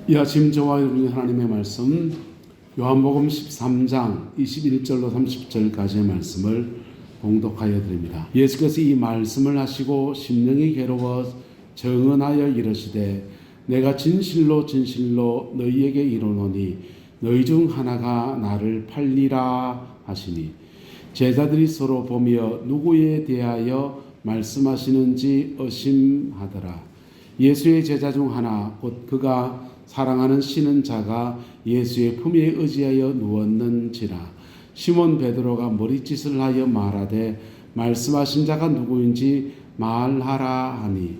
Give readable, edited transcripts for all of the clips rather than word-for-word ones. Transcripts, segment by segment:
이 아침 저와 여러분이 하나님의 말씀 요한복음 13장 21절로 30절까지의 말씀을 봉독하여 드립니다. 예수께서 이 말씀을 하시고 심령이 괴로워 정언하여 이르시되 내가 진실로 진실로 너희에게 이르노니 너희 중 하나가 나를 팔리라 하시니 제자들이 서로 보며 누구에 대하여 말씀하시는지 의심하더라. 예수의 제자 중 하나 곧 그가 사랑하는 신은 자가 예수의 품에 의지하여 누웠는지라. 시몬 베드로가 머리짓을 하여 말하되 말씀하신 자가 누구인지 말하라 하니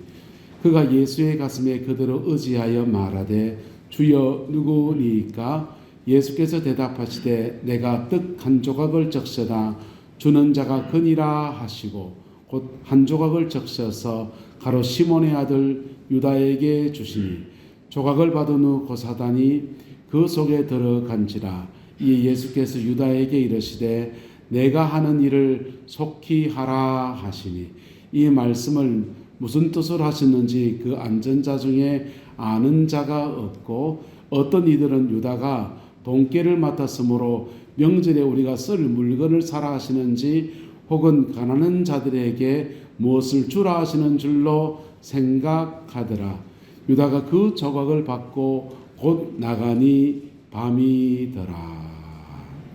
그가 예수의 가슴에 그대로 의지하여 말하되 주여 누구니까? 예수께서 대답하시되 내가 떡 한 조각을 적셔다 주는 자가 그니라 하시고 곧 한 조각을 적셔서 가로 시몬의 아들 유다에게 주시니 조각을 받은 후 그 사단이 그 속에 들어간지라. 이에 예수께서 유다에게 이르시되 내가 하는 일을 속히 하라 하시니 이 말씀을 무슨 뜻으로 하셨는지 그 앉은 자 중에 아는 자가 없고 어떤 이들은 유다가 돈깨를 맡았으므로 명절에 우리가 쓸 물건을 사라 하시는지 혹은 가난한 자들에게 무엇을 주라 하시는 줄로 생각하더라. 유다가 그 조각을 받고 곧 나가니 밤이더라.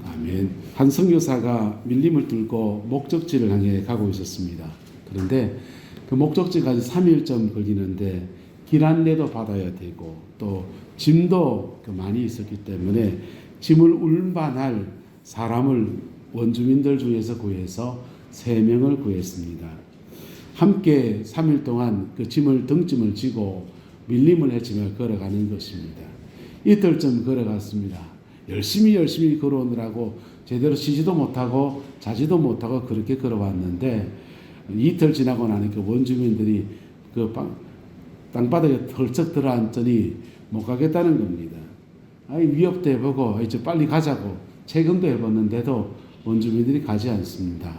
아멘. 한 선교사가 밀림을 뚫고 목적지를 향해 가고 있었습니다. 그런데 그 목적지까지 3일쯤 걸리는데 길 안내도 받아야 되고 또 짐도 많이 있었기 때문에 짐을 운반할 사람을 원주민들 중에서 구해서 3명을 구했습니다. 함께 3일 동안 그 짐을 등짐을 지고 밀림을 헤치며 걸어가는 것입니다. 이틀쯤 걸어갔습니다. 열심히 걸어오느라고 제대로 쉬지도 못하고 자지도 못하고 그렇게 걸어왔는데 이틀 지나고 나니까 원주민들이 그 땅바닥에 털썩 들어앉더니 못 가겠다는 겁니다. 위협도 해보고 이제 빨리 가자고 채근도 해봤는데도 원주민들이 가지 않습니다.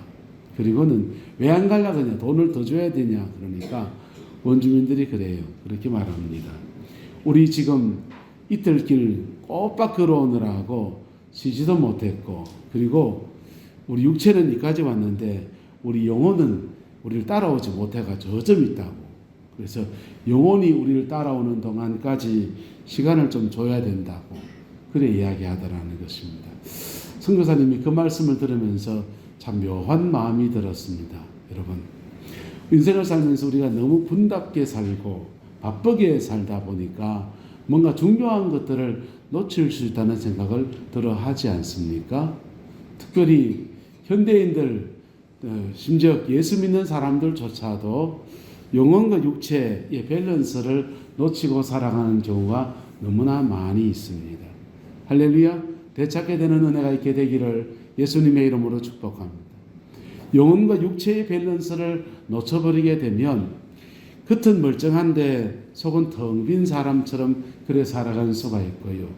그리고는 왜 안 가려고 하냐? 돈을 더 줘야 되냐? 그러니까 원주민들이 그래요. 그렇게 말합니다. 우리 지금 이틀 길 꼬박 걸어오느라고 쉬지도 못했고 그리고 우리 육체는 여기까지 왔는데 우리 영혼은 우리를 따라오지 못해가 저점 있다고. 그래서 영혼이 우리를 따라오는 동안까지 시간을 좀 줘야 된다고 그래 이야기하더라는 것입니다. 선교사님이 그 말씀을 들으면서 참 묘한 마음이 들었습니다. 여러분 인생을 살면서 우리가 너무 분답게 살고 바쁘게 살다 보니까 뭔가 중요한 것들을 놓칠 수 있다는 생각을 들어 하지 않습니까? 특별히 현대인들 심지어 예수 믿는 사람들조차도 영혼과 육체의 밸런스를 놓치고 살아가는 경우가 너무나 많이 있습니다. 할렐루야. 되찾게 되는 은혜가 있게 되기를 예수님의 이름으로 축복합니다. 영혼과 육체의 밸런스를 놓쳐버리게 되면 겉은 멀쩡한데 속은 텅 빈 사람처럼 그래 살아가는 수가 있고요.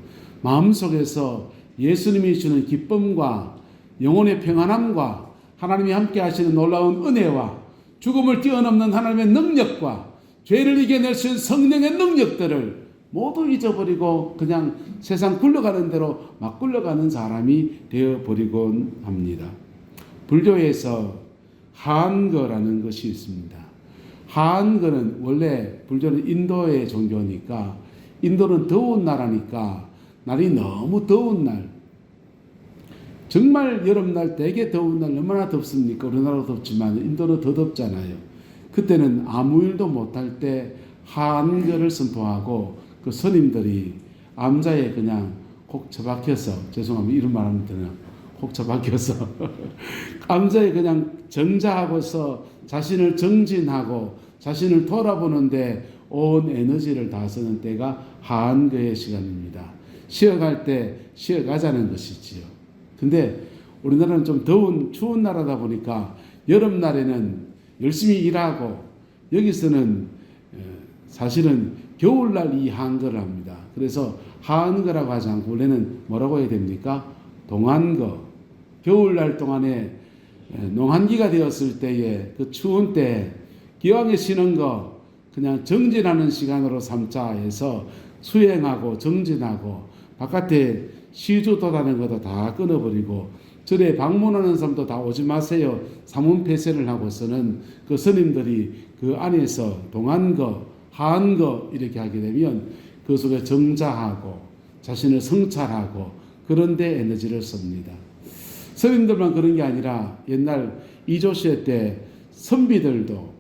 마음속에서 예수님이 주는 기쁨과 영혼의 평안함과 하나님이 함께 하시는 놀라운 은혜와 죽음을 뛰어넘는 하나님의 능력과 죄를 이겨낼 수 있는 성령의 능력들을 모두 잊어버리고 그냥 세상 굴러가는 대로 막 굴러가는 사람이 되어버리곤 합니다. 불교에서 하안거라는 것이 있습니다. 하안거는 원래 불교는 인도의 종교니까 인도는 더운 나라니까 날이 너무 더운 날 정말 여름날 되게 더운 날 얼마나 덥습니까? 우리나라도 덥지만 인도는 더 덥잖아요. 그때는 아무 일도 못할 때 하안거를 선포하고 그 스님들이 암자에 그냥 콕 처박혀서 죄송합니다. 이런 말하면 되나? 콕 처박혀서 암자에 그냥 정자하고서 자신을 정진하고 자신을 돌아보는데 온 에너지를 다 쓰는 때가 하안거의 시간입니다. 쉬어갈 때 쉬어가자는 것이지요. 근데 우리나라는 좀 추운 나라다 보니까 여름날에는 열심히 일하고 여기서는 사실은 겨울날 이 하안거를 합니다. 그래서 하안거라고 하지 않고 원래는 뭐라고 해야 됩니까? 동안거. 겨울날 동안에 농한기가 되었을 때에 그 추운 때 기왕에 쉬는 거 그냥 정진하는 시간으로 삼자 해서 수행하고 정진하고 바깥에 시주 도다는 것도 다 끊어버리고 절에 방문하는 사람도 다 오지 마세요. 사문 폐쇄를 하고서는 그 스님들이 그 안에서 동안거, 하안거 이렇게 하게 되면 그 속에 정자하고 자신을 성찰하고 그런 데 에너지를 씁니다. 스님들만 그런 게 아니라 옛날 이조시대 때 선비들도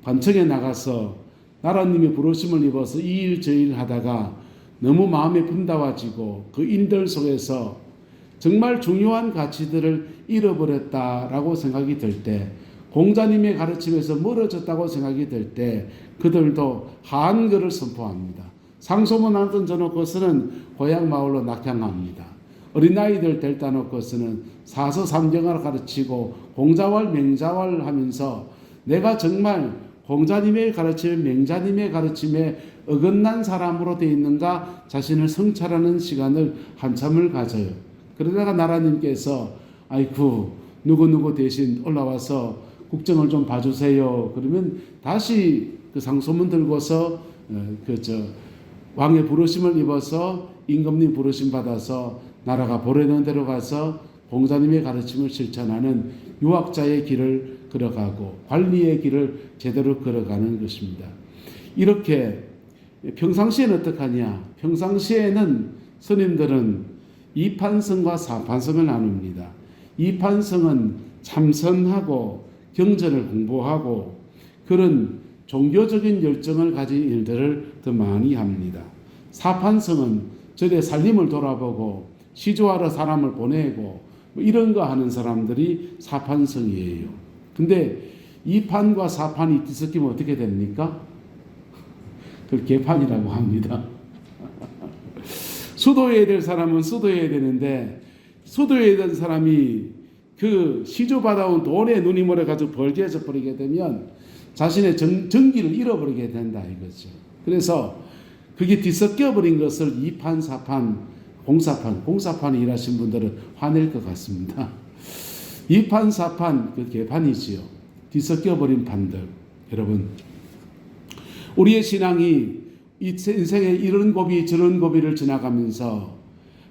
관청에 나가서 나라님이 부르심을 입어서 이 일 저 일 하다가 너무 마음이 분다와지고 그 인들 속에서 정말 중요한 가치들을 잃어버렸다라고 생각이 들 때, 공자님의 가르침에서 멀어졌다고 생각이 들 때 그들도 하안거를 선포합니다. 상소문 하던 저놓고서는 고향 마을로 낙향합니다. 어린아이들 델다 놓고서는 사서삼경을 가르치고 공자왈 맹자왈 하면서 내가 정말 공자님의 가르침에 맹자님의 가르침에 어긋난 사람으로 되어 있는가 자신을 성찰하는 시간을 한참을 가져요. 그러다가 나라님께서 아이쿠 누구누구 대신 올라와서 국정을 좀 봐주세요. 그러면 다시 그 상소문 들고서 왕의 부르심을 입어서 임금님 부르심 받아서 나라가 보려는 대로 가서 공자님의 가르침을 실천하는 유학자의 길을 걸어가고 관리의 길을 제대로 걸어가는 것입니다. 이렇게 평상시에는 어떻게 하냐? 평상시에는 스님들은 이판성과 사판성을 나눕니다. 이판성은 참선하고 경전을 공부하고 그런 종교적인 열정을 가진 일들을 더 많이 합니다. 사판성은 절의 살림을 돌아보고 시조하러 사람을 보내고 이런 거 하는 사람들이 사판성이에요. 근데 이판과 사판이 뒤섞이면 어떻게 됩니까? 그걸 개판이라고 합니다. 수도해야 될 사람은 수도해야 되는데 수도해야 될 사람이 그 시조받아온 돈에 눈이 멀어가지고 벌게져 버리게 되면 자신의 정기를 잃어버리게 된다 이거죠. 그래서 그게 뒤섞여 버린 것을 이판, 사판, 공사판이 일하신 분들은 화낼 것 같습니다. 이판, 사판, 그 개판이지요. 뒤섞여 버린 판들. 여러분, 우리의 신앙이 이 인생에 이런 고비 저런 고비를 지나가면서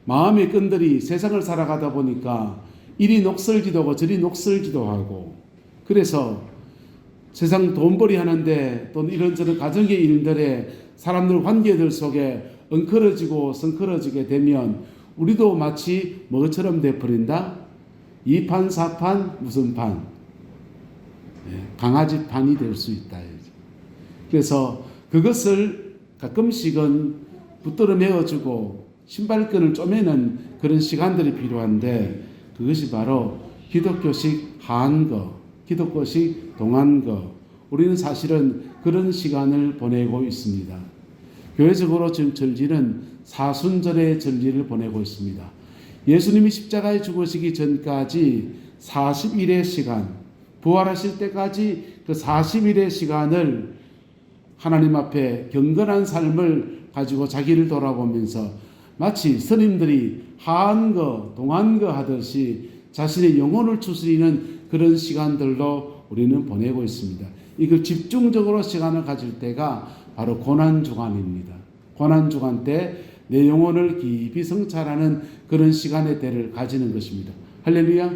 마음의 끈들이 세상을 살아가다 보니까 이리 녹슬기도 하고 저리 녹슬기도 하고 그래서 세상 돈벌이 하는데 또 이런저런 가정의 일들에 사람들 관계들 속에 엉클어지고 성클어지게 되면 우리도 마치 뭐처럼 돼버린다? 이판 사판 무슨 판? 강아지 판이 될 수 있다. 그래서 그것을 가끔씩은 붙들어 메어주고 신발끈을 쪼매는 그런 시간들이 필요한데 그것이 바로 기독교식 하안거, 기독교식 동안거. 우리는 사실은 그런 시간을 보내고 있습니다. 교회적으로 지금 절기는 사순절의 절기를 보내고 있습니다. 예수님이 십자가에 죽으시기 전까지 40일의 시간, 부활하실 때까지 그 40일의 시간을 하나님 앞에 경건한 삶을 가지고 자기를 돌아보면서 마치 스님들이 하안거, 동안거 하듯이 자신의 영혼을 추스리는 그런 시간들로 우리는 보내고 있습니다. 이걸 집중적으로 시간을 가질 때가 바로 고난주간입니다. 고난주간 때 내 영혼을 깊이 성찰하는 그런 시간의 때를 가지는 것입니다. 할렐루야.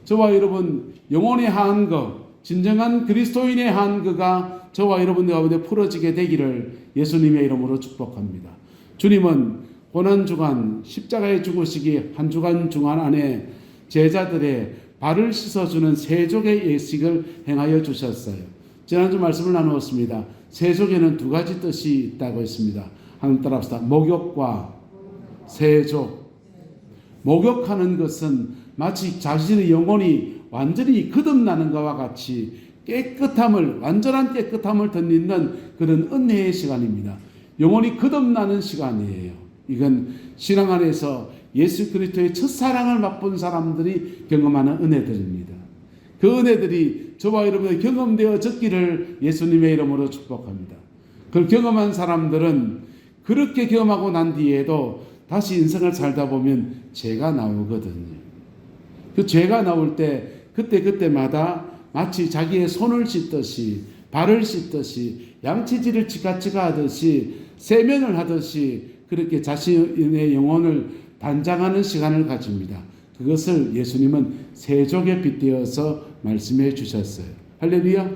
저와 여러분 영혼의 하안거, 진정한 그리스도인의 하안거가 저와 여러분들 가운데 풀어지게 되기를 예수님의 이름으로 축복합니다. 주님은 고난주간 십자가에 죽으시기 한 주간 중간 안에 제자들의 발을 씻어주는 세족의 예식을 행하여 주셨어요. 지난주 말씀을 나누었습니다. 세족에는 두 가지 뜻이 있다고 했습니다. 한번 따라합시다. 목욕과 세족. 목욕하는 것은 마치 자신의 영혼이 완전히 거듭나는 것과 같이 깨끗함을, 완전한 깨끗함을 덧입는 그런 은혜의 시간입니다. 영혼이 거듭나는 시간이에요. 이건 신앙 안에서 예수 그리스도의 첫사랑을 맛본 사람들이 경험하는 은혜들입니다. 그 은혜들이 저와 여러분의 경험되어졌기를 예수님의 이름으로 축복합니다. 그걸 경험한 사람들은 그렇게 경험하고 난 뒤에도 다시 인생을 살다 보면 죄가 나오거든요. 그 죄가 나올 때 그때마다 마치 자기의 손을 씻듯이 발을 씻듯이 양치질을 치가치가 하듯이 세면을 하듯이 그렇게 자신의 영혼을 단장하는 시간을 가집니다. 그것을 예수님은 세족에 빗대어서 말씀해 주셨어요. 할렐루야.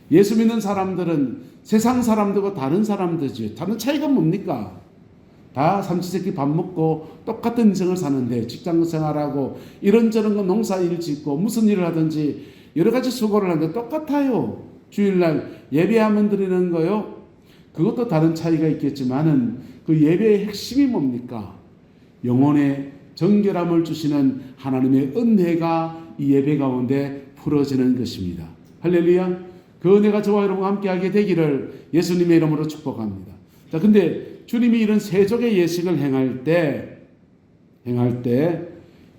예수 믿는 사람들은 세상 사람들과 다른 사람들이지. 다른 차이가 뭡니까? 다 삼시세끼 밥 먹고 똑같은 인생을 사는데 직장 생활하고 이런저런 거 농사일 짓고 무슨 일을 하든지 여러 가지 수고를 하는데 똑같아요. 주일날 예배하면 드리는 거요. 그것도 다른 차이가 있겠지만은 그 예배의 핵심이 뭡니까? 영혼의 정결함을 주시는 하나님의 은혜가 이 예배 가운데 풀어지는 것입니다. 할렐루야. 그 은혜가 저와 여러분과 함께하게 되기를 예수님의 이름으로 축복합니다. 자, 근데 주님이 이런 세족의 예식을 행할 때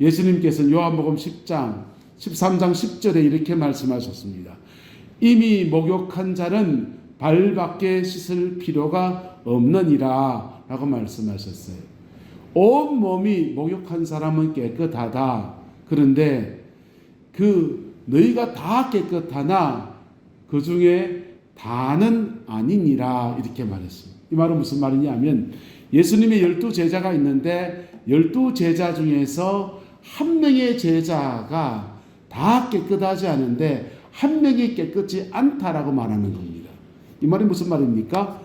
예수님께서는 요한복음 10장 13장 10절에 이렇게 말씀하셨습니다. 이미 목욕한 자는 발밖에 씻을 필요가 없느니라 라고 말씀하셨어요. 온 몸이 목욕한 사람은 깨끗하다. 그런데 너희가 다 깨끗하나 그 중에 다는 아니니라 이렇게 말했습니다. 이 말은 무슨 말이냐면 예수님의 12제자가 있는데 12제자 중에서 한 명의 제자가 다 깨끗하지 않은데 한 명이 깨끗지 않다라고 말하는 겁니다. 이 말이 무슨 말입니까?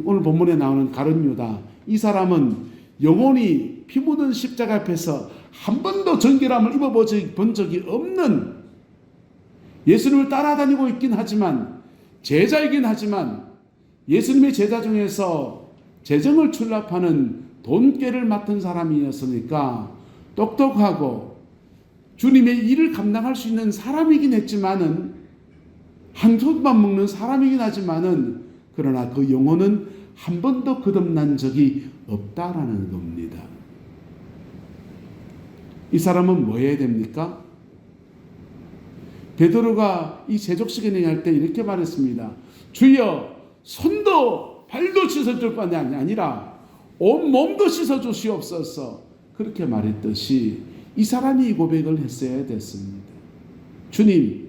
오늘 본문에 나오는 가룟 유다, 이 사람은 영혼이 피 묻은 십자가 앞에서 한 번도 정결함을 입어본 적이 없는, 예수님을 따라다니고 있긴 하지만 제자이긴 하지만 예수님의 제자 중에서 재정을 출납하는 돈꾀를 맡은 사람이었으니까 똑똑하고 주님의 일을 감당할 수 있는 사람이긴 했지만은, 한 솥만 먹는 사람이긴 하지만은, 그러나 그 영혼은 한 번도 거듭난 적이 없다라는 겁니다. 이 사람은 뭐 해야 됩니까? 베드로가 이 세족식에 행할 때 이렇게 말했습니다. 주여, 손도 발도 씻어줄 뿐이 아니라 온 몸도 씻어주시옵소서. 그렇게 말했듯이 이 사람이 이 고백을 했어야 됐습니다. 주님,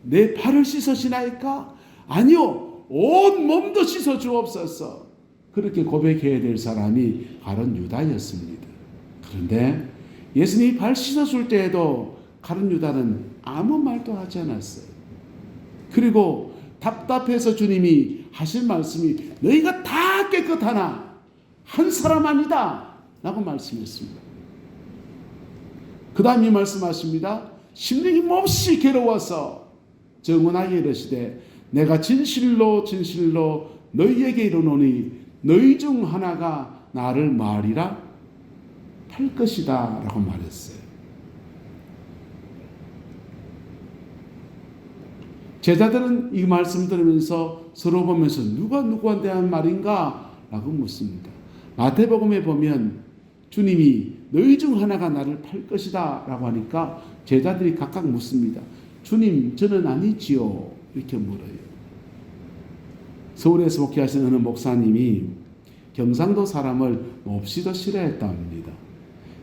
내 발을 씻으시나이까? 아니요, 온 몸도 씻어주옵소서. 그렇게 고백해야 될 사람이 가룟 유다였습니다. 그런데 예수님이 발 씻어줄 때에도 가룟 유다는 아무 말도 하지 않았어요. 그리고 답답해서 주님이 하신 말씀이 너희가 다 깨끗하나 한 사람 아니다 라고 말씀했습니다. 그 다음 이 말씀하십니다. 심령이 몹시 괴로워서 정언하게 이르시되 내가 진실로 진실로 너희에게 이르노니 너희 중 하나가 나를 말이라 할 것이다 라고 말했어요. 제자들은 이 말씀 들으면서 서로 보면서 누가 누구한테 한 말인가 라고 묻습니다. 마태복음에 보면 주님이 너희 중 하나가 나를 팔 것이다 라고 하니까 제자들이 각각 묻습니다. 주님, 저는 아니지요. 이렇게 물어요. 서울에서 목회하시는 어느 목사님이 경상도 사람을 몹시도 싫어했다 합니다.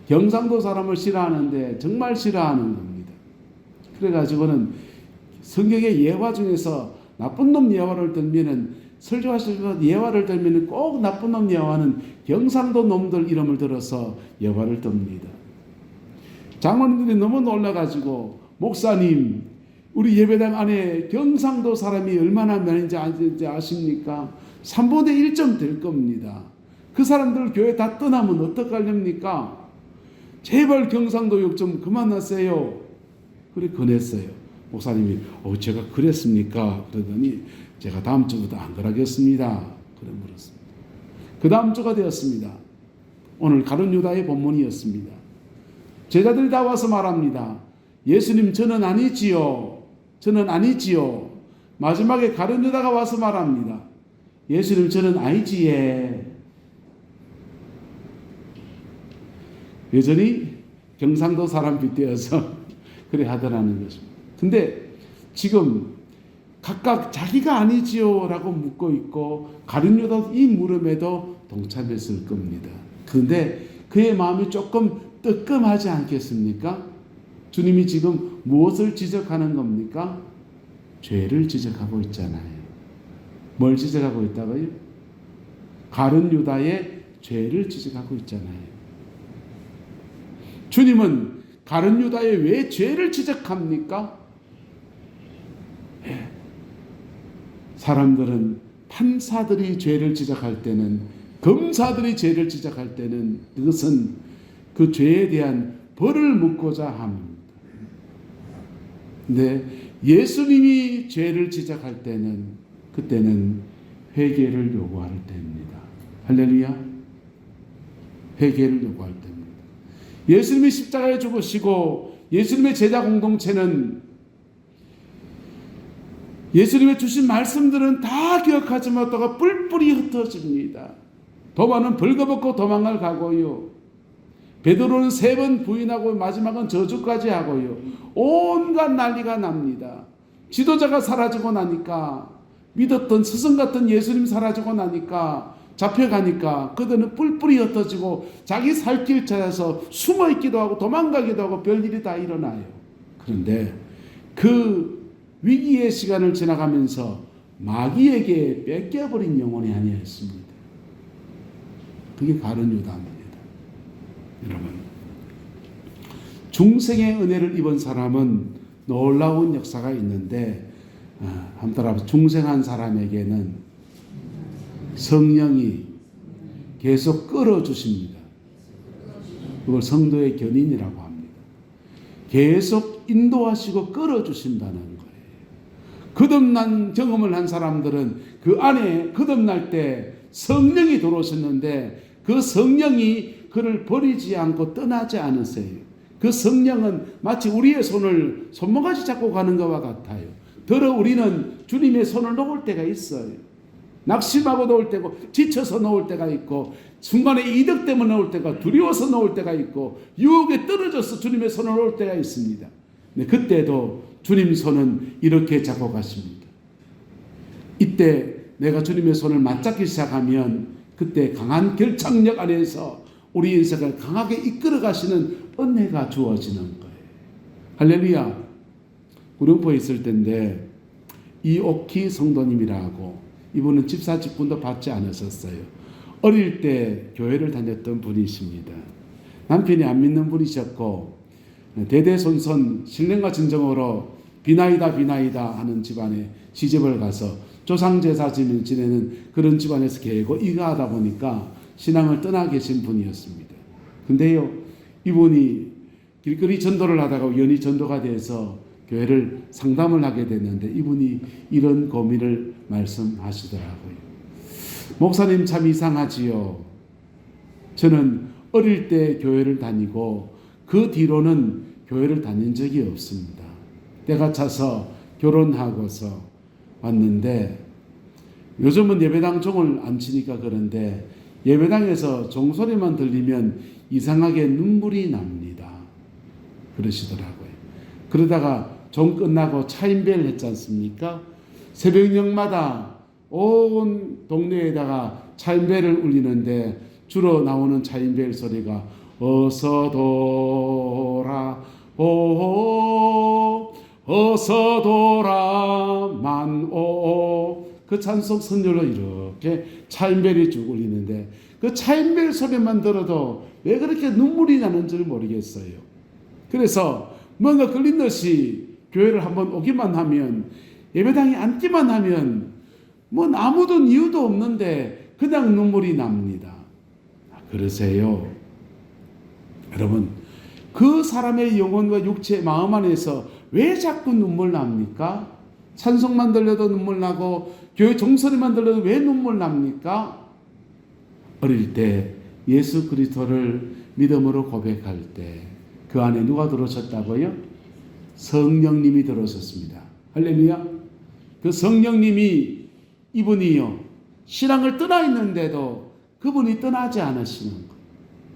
경상도 사람을 싫어하는데 정말 싫어하는 겁니다. 그래가지고는 성경의 예화 중에서 나쁜 놈 예화를 들면은, 설교하시면서 예화를 들면은 꼭 나쁜 놈 예화는 경상도 놈들 이름을 들어서 예화를 듭니다. 장로님들이 너무 놀라가지고 목사님, 우리 예배당 안에 경상도 사람이 얼마나 많은지 아십니까? 3분의 1점 될 겁니다. 그 사람들 교회 다 떠나면 어떡하렵니까? 제발 경상도 욕 좀 그만하세요. 그래 권했어요. 목사님이 제가 그랬습니까? 그러더니 제가 다음 주부터 안 그러겠습니다. 그래 물었습니다. 그 다음 주가 되었습니다. 오늘 가룟 유다의 본문이었습니다. 제자들이 다 와서 말합니다. 예수님, 저는 아니지요. 저는 아니지요. 마지막에 가룟 유다가 와서 말합니다. 예수님, 저는 아니지예. 여전히 경상도 사람 빗대어서 그래 하더라는 것입니다. 근데 지금 각각 자기가 아니지요 라고 묻고 있고 가룟 유다 이 물음에도 동참했을 겁니다. 그런데 그의 마음이 조금 뜨끔하지 않겠습니까? 주님이 지금 무엇을 지적하는 겁니까? 죄를 지적하고 있잖아요. 뭘 지적하고 있다고요? 가룟 유다의 죄를 지적하고 있잖아요. 주님은 가룟 유다의 왜 죄를 지적합니까? 사람들은 판사들이 죄를 지적할 때는, 검사들이 죄를 지적할 때는 그것은 그 죄에 대한 벌을 묻고자 합니다. 근데 예수님이 죄를 지적할 때는, 그때는 회개를 요구할 때입니다. 할렐루야. 회개를 요구할 때입니다. 예수님이 십자가에 죽으시고 예수님의 제자 공동체는 예수님의 주신 말씀들은 다 기억하지 못하고 뿔뿔이 흩어집니다. 도마는 벌거벗고 도망을 가고요. 베드로는 3번 부인하고 마지막은 저주까지 하고요. 온갖 난리가 납니다. 지도자가 사라지고 나니까, 믿었던 스승 같은 예수님 사라지고 나니까, 잡혀가니까 그들은 뿔뿔이 흩어지고 자기 살 길 찾아서 숨어있기도 하고 도망가기도 하고 별일이 다 일어나요. 그런데 그 위기의 시간을 지나가면서 마귀에게 뺏겨버린 영혼이 아니었습니다. 그게 가룟 유다입니다. 여러분, 중생의 은혜를 입은 사람은 놀라운 역사가 있는데, 한번 따라서 중생한 사람에게는 성령이 계속 끌어주십니다. 그걸 성도의 견인이라고 합니다. 계속 인도하시고 끌어주신다는 거예요. 거듭난 경험을 한 사람들은 그 안에 거듭날 때 성령이 들어오셨는데 그 성령이 그를 버리지 않고 떠나지 않으세요. 그 성령은 마치 우리의 손을 손모가지 잡고 가는 것과 같아요. 더러 우리는 주님의 손을 놓을 때가 있어요. 낙심하고 놓을 때고, 지쳐서 놓을 때가 있고, 순간에 이득 때문에 놓을 때가, 두려워서 놓을 때가 있고, 유혹에 떨어져서 주님의 손을 놓을 때가 있습니다. 네, 그때도 주님 손은 이렇게 잡고 가십니다. 이때 내가 주님의 손을 맞잡기 시작하면 그때 강한 결착력 안에서 우리 인생을 강하게 이끌어 가시는 은혜가 주어지는 거예요. 할렐루야. 구룡포에 있을 때인데 이옥희 성도님이라고, 이분은 집사 직분도 받지 않으셨어요. 어릴 때 교회를 다녔던 분이십니다. 남편이 안 믿는 분이셨고 대대손손 신령과 진정으로 비나이다 비나이다 하는 집안에 시집을 가서 조상제사 지내는 그런 집안에서 계고 이가하다 보니까 신앙을 떠나 계신 분이었습니다. 근데요, 이분이 길거리 전도를 하다가 우연히 전도가 돼서 교회를 상담을 하게 됐는데 이분이 이런 고민을 말씀하시더라고요. 목사님 참 이상하지요. 저는 어릴 때 교회를 다니고 그 뒤로는 교회를 다닌 적이 없습니다. 때가 차서 결혼하고서 왔는데 요즘은 예배당 종을 안 치니까 그런데 예배당에서 종소리만 들리면 이상하게 눈물이 납니다. 그러시더라고요. 그러다가 종 끝나고 차인배를 했지 않습니까? 새벽녘마다 온 동네에다가 차인배를 울리는데 주로 나오는 차인배 소리가 어서 돌아오 어서 돌아만 오, 그 찬송 선율로 이렇게 차인벨이 쭉 울리는데 그 차인벨 소리만 들어도 왜 그렇게 눈물이 나는지 모르겠어요. 그래서 뭔가 걸린 듯이 교회를 한번 오기만 하면, 예배당에 앉기만 하면 뭐 아무도 이유도 없는데 그냥 눈물이 납니다. 그러세요. 여러분, 그 사람의 영혼과 육체, 마음 안에서 왜 자꾸 눈물 납니까? 찬송만 들려도 눈물 나고 교회 종소리만 들려도 왜 눈물 납니까? 어릴 때 예수 그리스도를 믿음으로 고백할 때 그 안에 누가 들어오셨다고요? 성령님이 들어오셨습니다. 할렐루야. 그 성령님이, 이분이요, 신앙을 떠나 있는데도 그분이 떠나지 않으시는 거예요.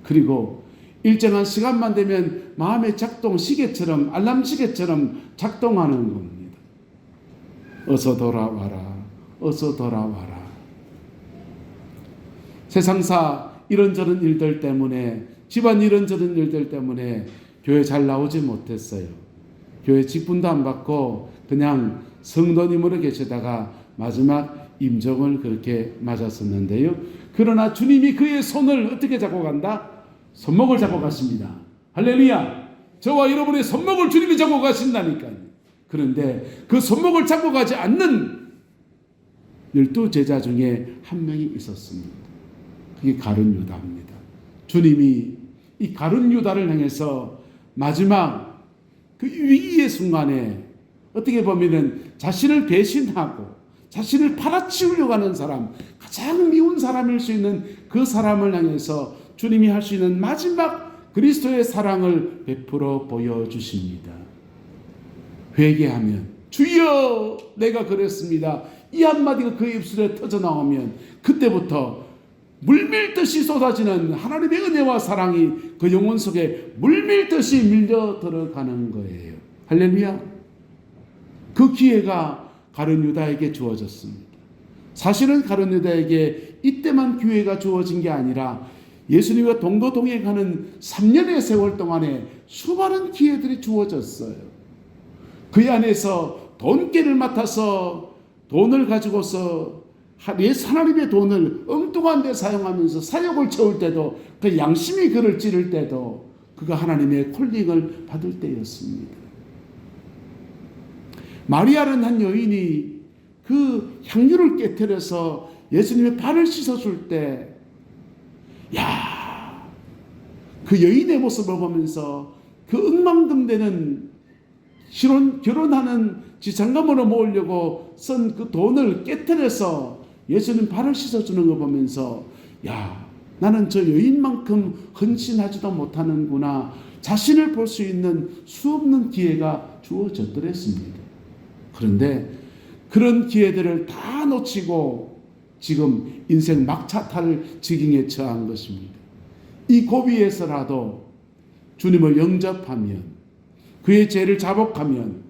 그리고 일정한 시간만 되면 마음의 작동 시계처럼, 알람 시계처럼 작동하는 겁니다. 어서 돌아와라, 어서 돌아와라. 세상사 이런저런 일들 때문에, 집안 이런저런 일들 때문에 교회 잘 나오지 못했어요. 교회 직분도 안 받고 그냥 성도님으로 계시다가 마지막 임종을 그렇게 맞았었는데요. 그러나 주님이 그의 손을 어떻게 잡고 간다? 손목을 잡고 가십니다. 할렐루야. 저와 여러분의 손목을 주님이 잡고 가신다니까요. 그런데 그 손목을 잡고 가지 않는 12제자 중에 한 명이 있었습니다. 그게 가룟 유다입니다. 주님이 이 가룟 유다를 향해서 마지막 그 위기의 순간에 어떻게 보면은 자신을 배신하고 자신을 팔아치우려고 하는 사람, 가장 미운 사람일 수 있는 그 사람을 향해서 주님이 할 수 있는 마지막 그리스도의 사랑을 베풀어 보여주십니다. 회개하면 주여 내가 그랬습니다. 이 한마디가 그 입술에 터져나오면 그때부터 물밀듯이 쏟아지는 하나님의 은혜와 사랑이 그 영혼 속에 물밀듯이 밀려 들어가는 거예요. 할렐루야. 그 기회가 가룟 유다에게 주어졌습니다. 사실은 가룟 유다에게 이때만 기회가 주어진 게 아니라 예수님과 동거동행하는 3년의 세월 동안에 수많은 기회들이 주어졌어요. 그 안에서 돈깨를 맡아서 돈을 가지고서 하나님의 돈을 엉뚱한 데 사용하면서 사욕을 채울 때도, 그 양심이 그를 찌를 때도 그가 하나님의 콜링을 받을 때였습니다. 마리아는 한 여인이 그 향유를 깨트려서 예수님의 발을 씻어줄 때, 야, 그 여인의 모습을 보면서 그 억만금되는 결혼하는 지장감으로 모으려고 쓴 그 돈을 깨트려서 예수님 발을 씻어주는 거 보면서, 야, 나는 저 여인만큼 헌신하지도 못하는구나. 자신을 볼 수 있는 수없는 기회가 주어졌더랬습니다. 그런데 그런 기회들을 다 놓치고 지금 인생 막차탈 지경에 처한 것입니다. 이 고비에서라도 주님을 영접하면, 그의 죄를 자복하면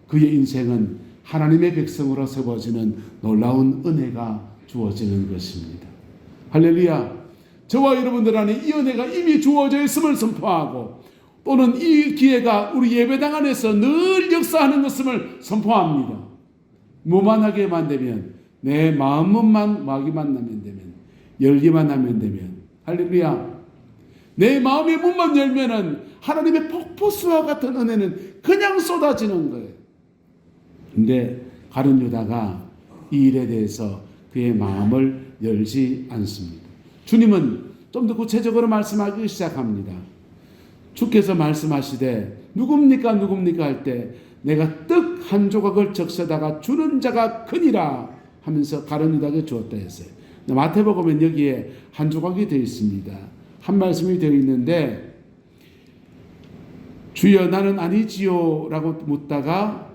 그의 인생은 하나님의 백성으로 세워지는 놀라운 은혜가 주어지는 것입니다. 할렐루야. 저와 여러분들 안에 이 은혜가 이미 주어져 있음을 선포하고, 또는 이 기회가 우리 예배당 안에서 늘 역사하는 것을 선포합니다. 무만하게만 되면, 내 마음만 마귀만 나면 되면, 열기만 하면 되면, 할렐루야. 내 마음의 문만 열면은 하나님의 폭포수와 같은 은혜는 그냥 쏟아지는 거예요. 근데 가룟 유다가 이 일에 대해서 그의 마음을 열지 않습니다. 주님은 좀 더 구체적으로 말씀하기 시작합니다. 주께서 말씀하시되 누굽니까 누굽니까 할 때, 내가 떡 한 조각을 적셔다가 주는 자가 크니라 하면서 가룟 유다에게 주었다 했어요. 마태복음은 여기에 한 조각이 되어 있습니다. 한 말씀이 되어 있는데, 주여 나는 아니지요 라고 묻다가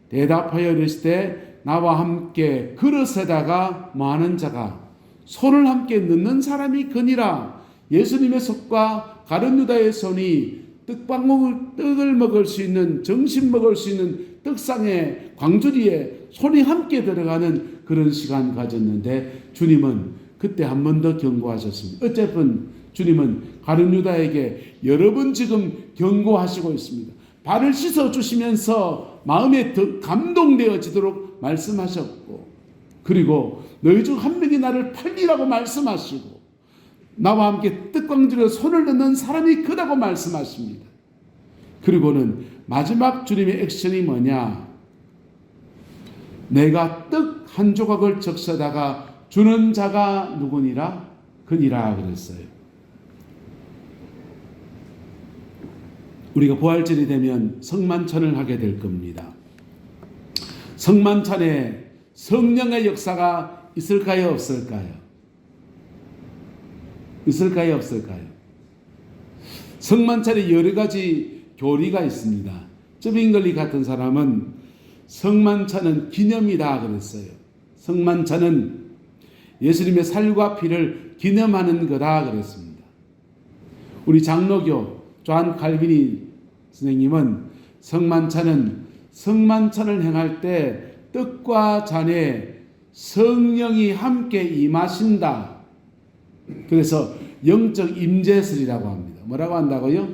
대답하여 이르시되 나와 함께 그릇에다가 많은 자가 손을 함께 넣는 사람이 거니라. 예수님의 손과 가룟 유다의 손이 떡을 먹을 수 있는, 정신 먹을 수 있는 떡상의 광주리에 손이 함께 들어가는 그런 시간 가졌는데, 주님은 그때 한 번 더 경고하셨습니다. 어쨌든 주님은 가룟 유다에게 여러 번 지금 경고하시고 있습니다. 발을 씻어주시면서 마음에 더 감동되어지도록 말씀하셨고, 그리고 너희 중 한 명이 나를 팔리라고 말씀하시고, 나와 함께 떡광주리에 손을 넣는 사람이 크다고 말씀하십니다. 그리고는 마지막 주님의 액션이 뭐냐? 내가 떡 한 조각을 적셔다가 주는 자가 누구니라? 그니라 그랬어요. 우리가 부활절이 되면 성만찬을 하게 될 겁니다. 성만찬에 성령의 역사가 있을까요? 없을까요? 있을까요? 없을까요? 성만찬에 여러 가지 교리가 있습니다. 쩌빙글리 같은 사람은 성만찬은 기념이다 그랬어요. 성만찬은 예수님의 살과 피를 기념하는 거다 그랬습니다. 우리 장로교 존 칼빈이 선생님은 성만찬을 행할 때 떡과 잔에 성령이 함께 임하신다. 그래서 영적 임재설이라고 합니다. 뭐라고 한다고요?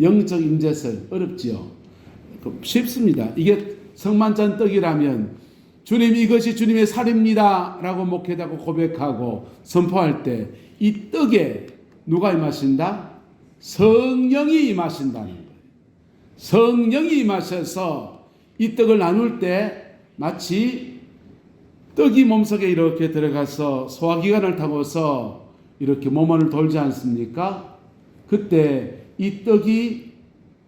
영적 임재설. 어렵지요? 쉽습니다. 이게 성만찬 떡이라면 주님 이것이 주님의 살입니다 라고 목회자고 고백하고 선포할 때 이 떡에 누가 임하신다? 성령이 임하신다는 거예요. 성령이 임하셔서 이 떡을 나눌 때 마치 떡이 몸속에 이렇게 들어가서 소화기관을 타고서 이렇게 몸 안을 돌지 않습니까? 그때 이 떡이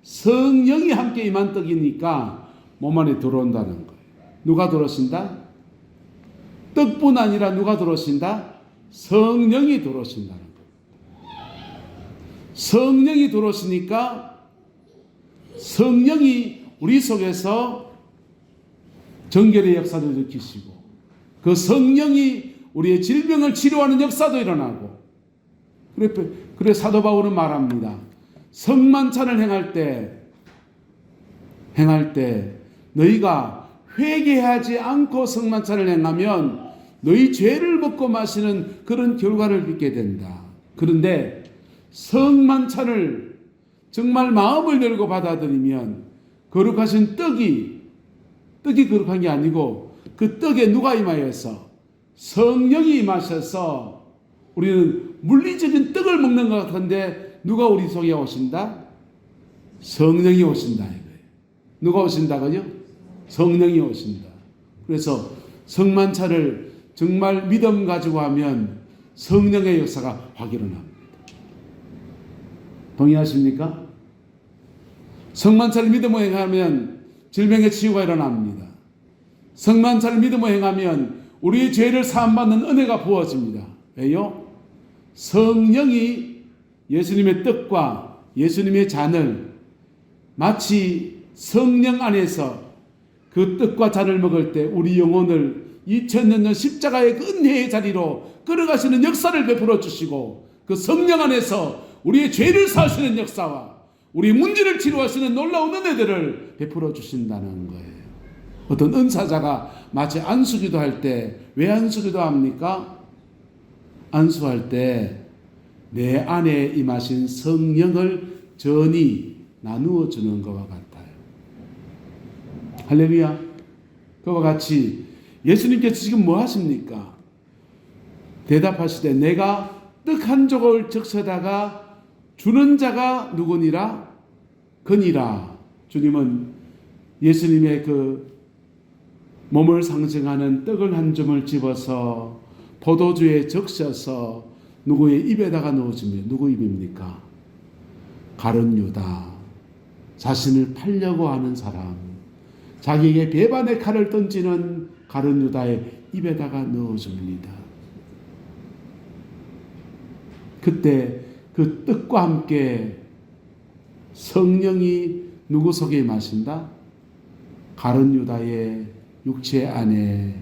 성령이 함께 임한 떡이니까 몸 안에 들어온다는 거예요. 누가 들어오신다? 떡뿐 아니라 누가 들어오신다? 성령이 들어오신다는 거예요. 성령이 들어오시니까 성령이 우리 속에서 정결의 역사도 일으키시고 그 성령이 우리의 질병을 치료하는 역사도 일어나고 그래 사도 바울은 말합니다. 성만찬을 행할 때 너희가 회개하지 않고 성만찬을 행하면 너희 죄를 먹고 마시는 그런 결과를 빚게 된다. 그런데 성만찬을 정말 마음을 열고 받아들이면 거룩하신 떡이 거룩한 게 아니고 그 떡에 누가 임하여서 성령이 임하셔서 우리는 물리적인 떡을 먹는 것 같은데 누가 우리 속에 오신다? 성령이 오신다 이거예요. 누가 오신다고요? 성령이 오신다. 그래서 성만찬을 정말 믿음 가지고 하면 성령의 역사가 확 일어납니다. 동의하십니까? 성만찬을 믿음으로 행하면 질병의 치유가 일어납니다. 성만찬을 믿음으로 행하면 우리의 죄를 사함받는 은혜가 부어집니다. 왜요? 성령이 예수님의 떡과 예수님의 잔을 마치 성령 안에서 그 떡과 잔을 먹을 때 우리 영혼을 2000년 전 십자가의 그 은혜의 자리로 끌어가시는 역사를 베풀어 주시고 그 성령 안에서 우리의 죄를 사하시는 역사와 우리 문제를 치료하시는 놀라운 은혜들을 베풀어 주신다는 거예요. 어떤 은사자가 마치 안수기도 할 때 왜 안수기도 합니까? 안수할 때 내 안에 임하신 성령을 전히 나누어 주는 것과 같아요. 할렐루야. 그와 같이 예수님께서 지금 뭐 하십니까? 대답하시되 내가 떡 한 조각을 적셔다가 주는 자가 누구니라? 그니라. 주님은 예수님의 그 몸을 상징하는 떡을 한 줌을 집어서 포도주에 적셔서 누구의 입에다가 넣어주면 누구 입입니까? 가룟 유다. 자신을 팔려고 하는 사람. 자기에게 배반의 칼을 던지는 가룟 유다의 입에다가 넣어줍니다. 그때 그 떡과 함께 성령이 누구 속에 임하신다? 가룟 유다의 육체 안에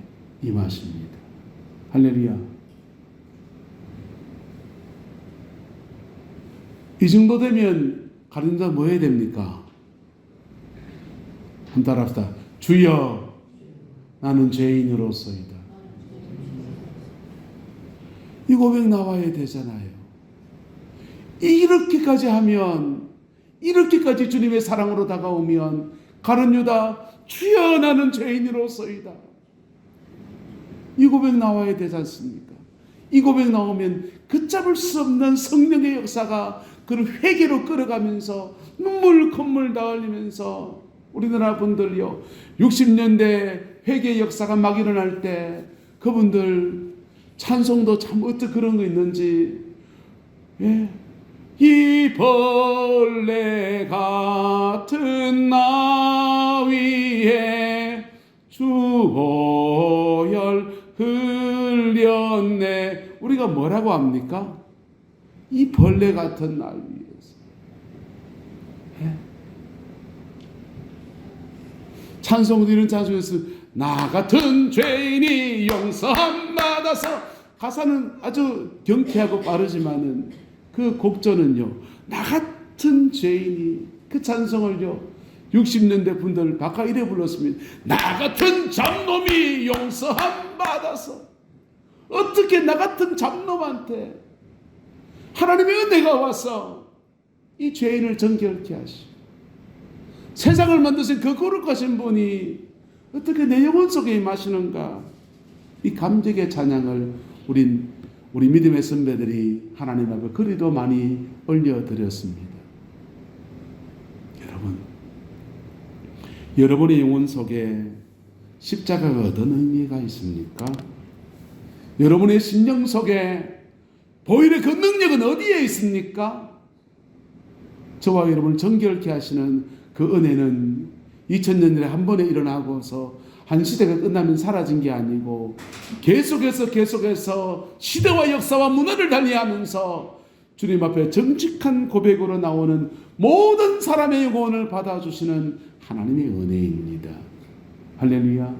임하십니다. 할렐루야. 이 정도 되면 가룟 유다 뭐 해야 됩니까? 한 따라합시다. 주여 나는 죄인으로서이다. 이 고백 나와야 되잖아요. 이렇게까지 하면 이렇게까지 주님의 사랑으로 다가오면 가룟 유다 주여 나는 죄인으로서이다. 이 고백 나와야 되지 않습니까? 이 고백 나오면 걷잡을 수 없는 성령의 역사가 그를 회개로 끌어가면서 눈물 다 흘리면서 우리나라 분들요 60년대 회개 역사가 막 일어날 때 그분들 찬송도 참 어떻게 그런 거 있는지 이 벌레 같은 나 위에 주 보혈 흘렸네. 우리가 뭐라고 합니까? 이 벌레 같은 나 위에서 찬송도 이런 찬송에서 나 같은 죄인이 용서함 받아서 가사는 아주 경쾌하고 빠르지만은 그 곡조는요 나 같은 죄인이 그 찬송을요 60년대 분들 바카 이래 불렀습니다. 나 같은 잡놈이 용서함 받아서 어떻게 나 같은 잡놈한테 하나님의 은혜가 와서 이 죄인을 정결케 하시고 세상을 만드신 그 거룩하신 분이 어떻게 내 영혼 속에 임하시는가? 이 감격의 찬양을 우리 믿음의 선배들이 하나님 앞에 그리도 많이 올려드렸습니다. 여러분의 영혼 속에 십자가가 어떤 의미가 있습니까? 여러분의 심령 속에 보혈의 그 능력은 어디에 있습니까? 저와 여러분을 정결케 하시는 그 은혜는 2000년 전에 한 번에 일어나고서 한 시대가 끝나면 사라진 게 아니고 계속해서 시대와 역사와 문화를 달리하면서 주님 앞에 정직한 고백으로 나오는 모든 사람의 영혼을 받아주시는 하나님의 은혜입니다. 할렐루야.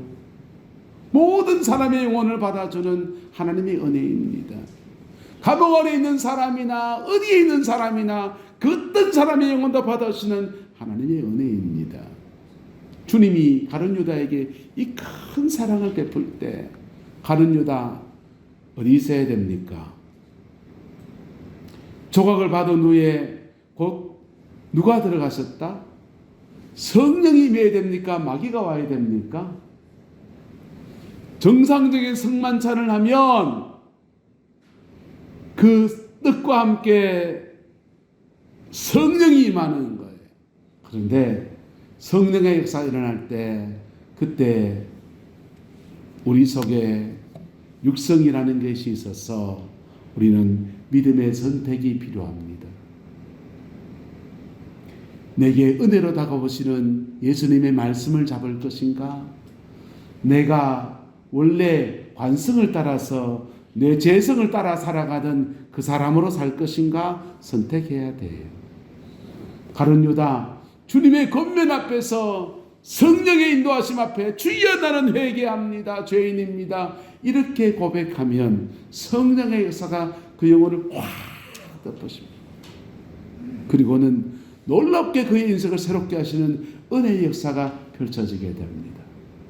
모든 사람의 영혼을 받아주는 하나님의 은혜입니다. 감옥 안에 있는 사람이나 어디에 있는 사람이나 그 어떤 사람의 영혼도 받아주시는 하나님의 은혜입니다. 주님이 가룟 유다에게 이 큰 사랑을 베풀 때 가룟 유다 어디 있어야 됩니까? 조각을 받은 후에 곧 누가 들어가셨다? 성령이 임해야 됩니까? 마귀가 와야 됩니까? 정상적인 성만찬을 하면 그 뜻과 함께 성령이 임하는 거예요. 그런데 성령의 역사가 일어날 때 그때 우리 속에 육성이라는 것이 있어서 우리는 믿음의 선택이 필요합니다. 내게 은혜로 다가오시는 예수님의 말씀을 잡을 것인가? 내가 원래 관성을 따라서 내 재성을 따라 살아가던 그 사람으로 살 것인가? 선택해야 돼요. 가룟 유다 주님의 권면 앞에서 성령의 인도하심 앞에 주여 나는 회개합니다. 죄인입니다. 이렇게 고백하면 성령의 역사가 그 영혼을 확 덮으십니다. 그리고는 놀랍게 그의 인생을 새롭게 하시는 은혜의 역사가 펼쳐지게 됩니다.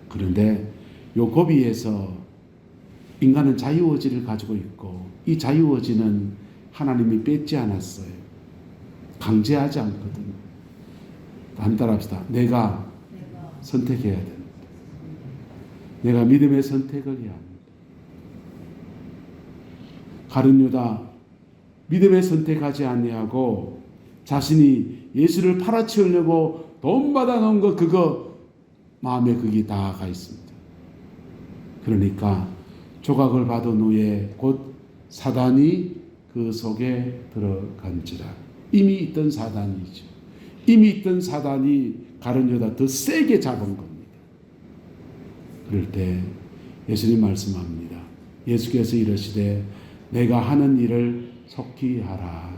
그런데 요 고비에서 인간은 자유의지를 가지고 있고 이 자유의지는 하나님이 뺏지 않았어요. 강제하지 않거든요. 한 따라합시다. 내가 선택해야 됩니다. 내가 믿음의 선택을 해야 합니다. 가룟 유다 믿음의 선택하지 아니하고 자신이 예수를 팔아치우려고 돈 받아놓은 거 그거 마음에 그게 다 가 있습니다. 그러니까 조각을 받은 후에 곧 사단이 그 속에 들어간지라. 이미 있던 사단이죠. 이미 있던 사단이 가룟 유다 더 세게 잡은 겁니다. 그럴 때 예수님 말씀합니다. 예수께서 이르시되 내가 하는 일을 속히 하라.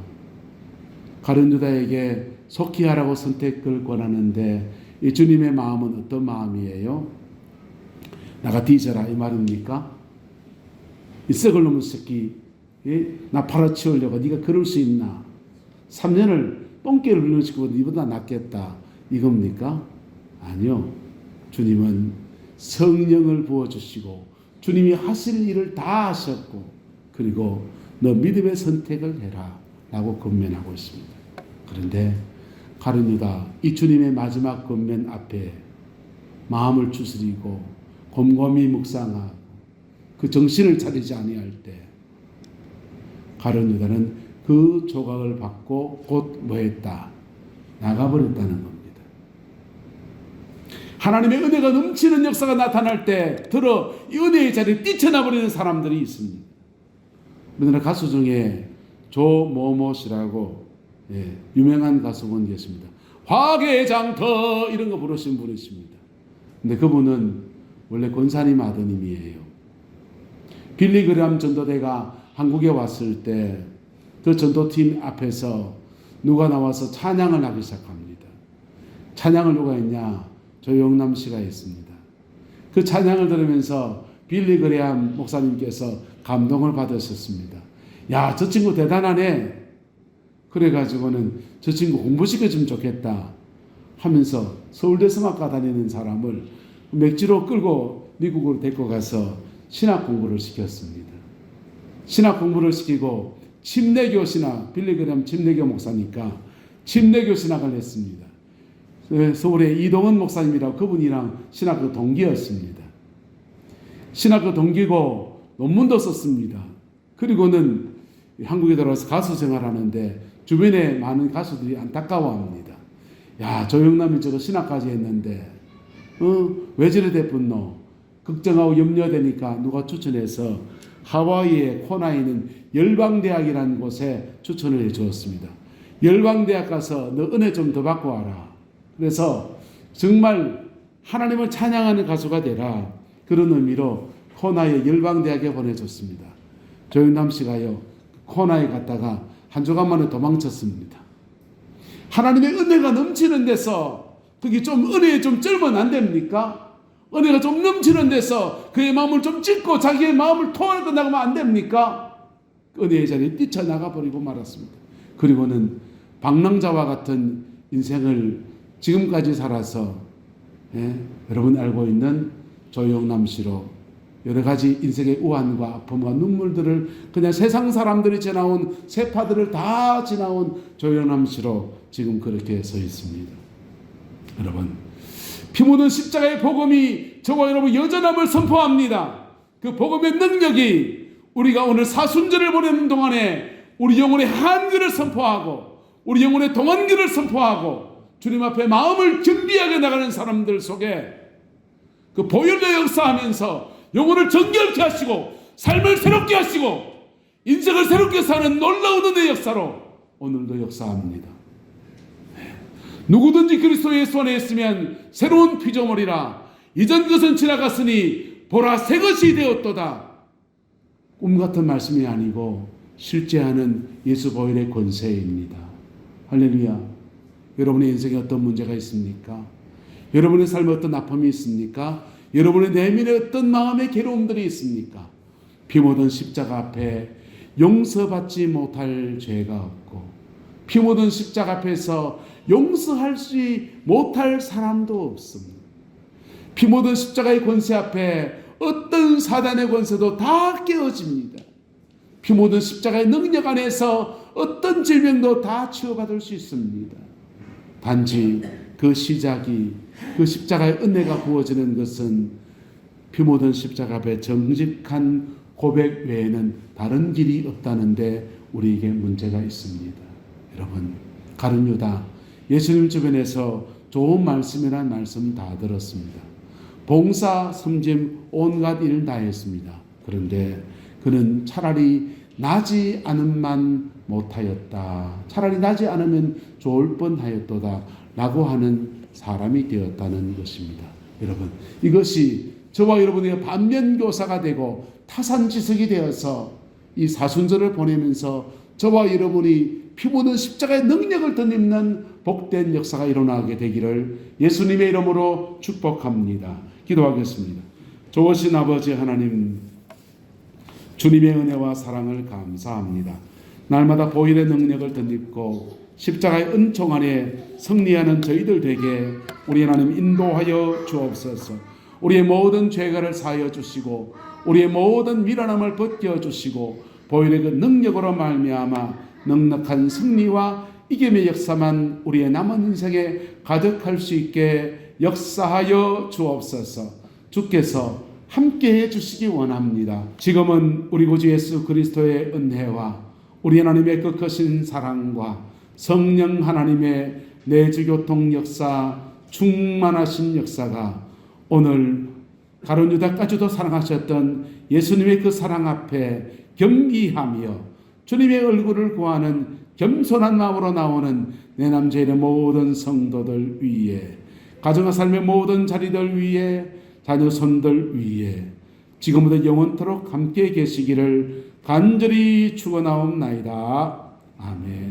가룟 유다에게 속히 하라고 선택을 권하는데 이 주님의 마음은 어떤 마음이에요? 나가 뒤져라 이 말입니까? 이 썩을 놈의 새끼, 나 팔아치우려고 네가 그럴 수 있나? 3년을 똥개를 흘려주고 니보다 낫겠다 이겁니까? 아니요. 주님은 성령을 부어주시고 주님이 하실 일을 다 하셨고 그리고 너 믿음의 선택을 해라 라고 권면하고 있습니다. 그런데 가룟 유다 이 주님의 마지막 권면 앞에 마음을 추스리고 곰곰이 묵상하고 그 정신을 차리지 아니할 때 가룟 유다는 그 조각을 받고 곧 뭐했다? 나가버렸다는 겁니다. 하나님의 은혜가 넘치는 역사가 나타날 때 들어 이 은혜의 자리에 뛰쳐나버리는 사람들이 있습니다. 우리나라 가수 중에 조모모씨라고 유명한 가수분 계십니다. 화개장터 이런 거 부르신 분이십니다. 근데 그분은 원래 권사님 아드님이에요. 빌리 그레엄 전도대가 한국에 왔을 때 그 전도팀 앞에서 누가 나와서 찬양을 하기 시작합니다. 찬양을 누가 했냐? 조영남 씨가 했습니다. 그 찬양을 들으면서 빌리 그레엄 목사님께서 감동을 받으셨습니다. 야, 저 친구 대단하네. 그래가지고는 저 친구 공부시켜주면 좋겠다 하면서 서울대 성악과 다니는 사람을 맥주로 끌고 미국으로 데리고 가서 신학 공부를 시켰습니다. 신학 공부를 시키고 침례교 신학, 빌리 그레엄 침례교 목사니까 침례교 신학을 했습니다. 서울의 이동은 목사님이라고 그분이랑 신학교 동기였습니다. 신학교 동기고 논문도 썼습니다. 그리고는 한국에 들어와서 가수 생활하는데 주변에 많은 가수들이 안타까워합니다. 야, 조영남이 저거 신학까지 했는데 왜 저래 됐분노? 걱정하고 염려되니까 누가 추천해서 하와이의 코나에 있는 열방대학이라는 곳에 추천을 해 주었습니다. 열방대학 가서 너 은혜 좀 더 받고 와라. 그래서 정말 하나님을 찬양하는 가수가 되라. 그런 의미로 코나의 열방대학에 보내줬습니다. 조영남 씨가요, 코나에 갔다가 한 주간 만에 도망쳤습니다. 하나님의 은혜가 넘치는 데서 거기 좀 은혜에 좀 쩔면 안 됩니까? 은혜가 좀 넘치는 데서 그의 마음을 좀 찢고 자기의 마음을 토하고 나가면 안 됩니까? 은혜의 자리에 뛰쳐나가 버리고 말았습니다. 그리고는 방랑자와 같은 인생을 지금까지 살아서 여러분 알고 있는 조영남 씨로 여러 가지 인생의 우환과 아픔과 눈물들을 그냥 세상 사람들이 지나온 세파들을 다 지나온 조영남 씨로 지금 그렇게 서 있습니다. 여러분, 피 묻은 십자가의 복음이 저와 여러분 여전함을 선포합니다. 그 복음의 능력이 우리가 오늘 사순절을 보내는 동안에 우리 영혼의 한글을 선포하고 우리 영혼의 동안글을 선포하고 주님 앞에 마음을 겸비하게 나가는 사람들 속에 그 보혈의 역사하면서 영혼을 정결케 하시고 삶을 새롭게 하시고 인생을 새롭게 사는 놀라운 은혜의 역사로 오늘도 역사합니다. 누구든지 그리스도 예수 안에 있으면 새로운 피조물이라 이전 것은 지나갔으니 보라 새 것이 되었도다. 꿈 같은 말씀이 아니고 실제하는 예수 보혈의 권세입니다. 할렐루야. 여러분의 인생에 어떤 문제가 있습니까? 여러분의 삶에 어떤 아픔이 있습니까? 여러분의 내면에 어떤 마음의 괴로움들이 있습니까? 피 묻은 십자가 앞에 용서받지 못할 죄가 없고 피 묻은 십자가 앞에서 용서할 수 못할 사람도 없습니다. 피 묻은 십자가의 권세 앞에 어떤 사단의 권세도 다 깨어집니다. 피 묻은 십자가의 능력 안에서 어떤 질병도 다 치유받을 수 있습니다. 단지 그 시작이 그 십자가의 은혜가 부어지는 것은 피 묻은 십자가 앞에 정직한 고백 외에는 다른 길이 없다는데 우리에게 문제가 있습니다. 여러분, 가룟 유다 예수님 주변에서 좋은 말씀이란 말씀 다 들었습니다. 봉사, 섬김, 온갖 일 다 했습니다. 그런데 그는 차라리 나지 않음만 못하였다. 차라리 나지 않으면 좋을 뻔하였도다. 라고 하는 사람이 되었다는 것입니다. 여러분, 이것이 저와 여러분의 반면교사가 되고 타산지석이 되어서 이 사순절을 보내면서 저와 여러분이 피 묻은 십자가의 능력을 덧입는 복된 역사가 일어나게 되기를 예수님의 이름으로 축복합니다. 기도하겠습니다. 좋으신 아버지 하나님, 주님의 은혜와 사랑을 감사합니다. 날마다 보혈의 능력을 덧입고 십자가의 은총 안에 승리하는 저희들 되게 우리 하나님 인도하여 주옵소서. 우리의 모든 죄가를 사하여 주시고 우리의 모든 미련함을 벗겨 주시고 보혈의 그 능력으로 말미암아 넉넉한 승리와 이김의 역사만 우리의 남은 인생에 가득할 수 있게 역사하여 주옵소서. 주께서 함께해 주시기 원합니다. 지금은 우리 구주 예수 그리스도의 은혜와 우리 하나님의 그 크신 사랑과 성령 하나님의 내주교통 역사, 충만하신 역사가 오늘 가룟 유다까지도 사랑하셨던 예수님의 그 사랑 앞에 겸비하며 주님의 얼굴을 구하는 겸손한 마음으로 나오는 내 남자의 모든 성도들 위에, 가정과 삶의 모든 자리들 위에, 자녀 손들 위에 지금부터 영원토록 함께 계시기를 간절히 축원하옵나이다. 아멘.